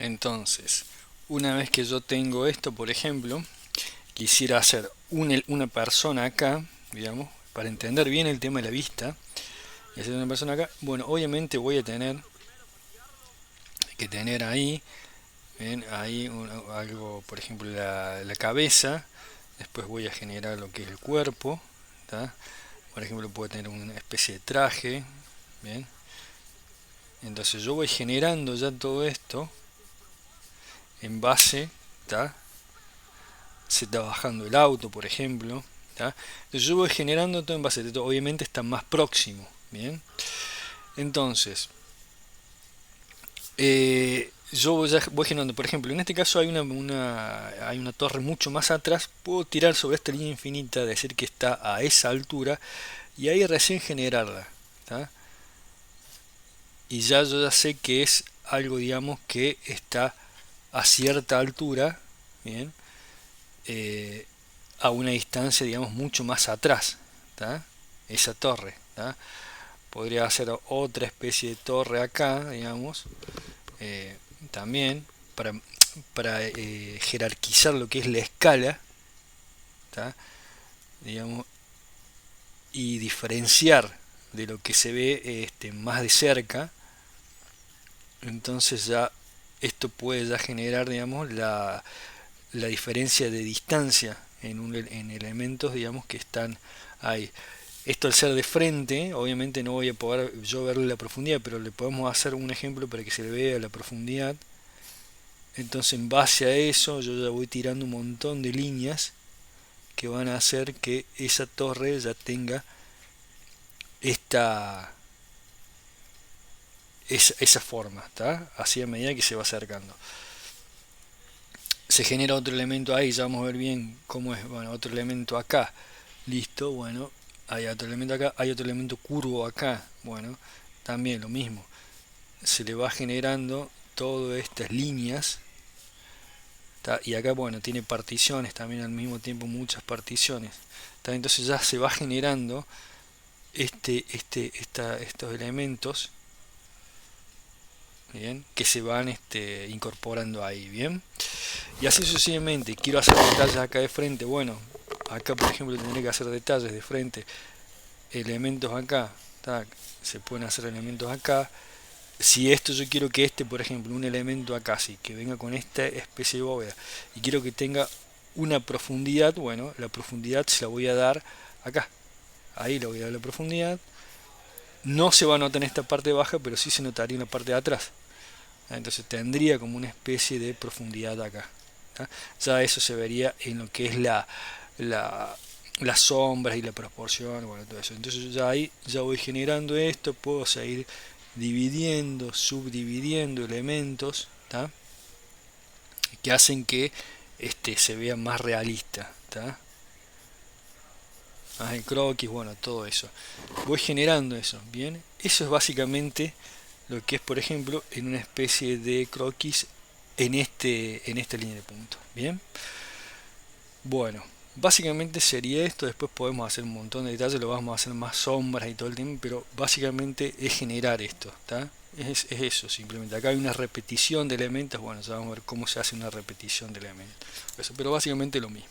Entonces, una vez que yo tengo esto, por ejemplo, quisiera hacer una persona acá, digamos, para entender bien el tema de la vista, y hacer una persona acá, bueno, obviamente voy a tener que tener ahí, ¿ven? Ahí algo, por ejemplo, la cabeza, después voy a generar lo que es el cuerpo, ¿tá? Por ejemplo, puedo tener una especie de traje, ¿bien? Entonces yo voy generando ya todo esto en base, ¿tá? Se está bajando el auto, por ejemplo, ¿tá? Entonces yo voy generando todo en base a esto, obviamente está más próximo, ¿bien? Entonces, yo ya voy generando, por ejemplo, en este caso hay una torre mucho más atrás, puedo tirar sobre esta línea infinita, decir que está a esa altura, y ahí recién generarla, ¿tá? Y ya yo ya sé que es algo, digamos, que está a cierta altura, ¿bien? Eh, a una distancia, digamos, mucho más atrás, ¿tá? Esa torre, ¿tá? Podría hacer otra especie de torre acá, digamos, eh, también para jerarquizar lo que es la escala, ¿tá? Digamos, y diferenciar de lo que se ve más de cerca. Entonces ya esto puede ya generar, digamos, la diferencia de distancia en elementos, digamos, que están ahí. Esto al ser de frente, obviamente no voy a poder yo verle la profundidad, pero le podemos hacer un ejemplo para que se le vea la profundidad. Entonces en base a eso yo ya voy tirando un montón de líneas que van a hacer que esa torre ya tenga esta esa forma, ¿tá? Así a medida que se va acercando. Se genera otro elemento ahí, ya vamos a ver bien cómo es. Bueno, otro elemento acá, listo, bueno, hay otro elemento acá, hay otro elemento curvo acá, bueno, también lo mismo. Se le va generando todas estas líneas, ¿tá? Y acá, bueno, tiene particiones también al mismo tiempo, muchas particiones, ¿tá? Entonces ya se va generando estos elementos, bien, que se van incorporando ahí, bien. Y así sucesivamente. Quiero hacer detalles acá de frente, bueno, acá por ejemplo tendré que hacer detalles de frente, elementos acá, tac, se pueden hacer elementos acá. Si esto yo quiero que por ejemplo, un elemento acá, sí, que venga con esta especie de bóveda, y quiero que tenga una profundidad, bueno, la profundidad se la voy a dar acá. Ahí le voy a dar la profundidad. No se va a notar en esta parte baja, pero sí se notaría en la parte de atrás. Entonces tendría como una especie de profundidad acá. Ya eso se vería en lo que es las sombras y la proporción, bueno, todo eso. Entonces ya ahí ya voy generando esto, puedo seguir dividiendo, subdividiendo elementos, ¿tá? Que hacen que se vea más realista, ¿tá? El croquis, bueno, todo eso. Voy generando eso, ¿bien? Eso es básicamente lo que es, por ejemplo, en una especie de croquis en esta línea de punto, ¿bien? Bueno, básicamente sería esto. Después podemos hacer un montón de detalles, lo vamos a hacer más sombras y todo el tiempo, pero básicamente es generar esto, ¿está? Es eso, simplemente. Acá hay una repetición de elementos, bueno, ya vamos a ver cómo se hace una repetición de elementos. Eso, pero básicamente lo mismo.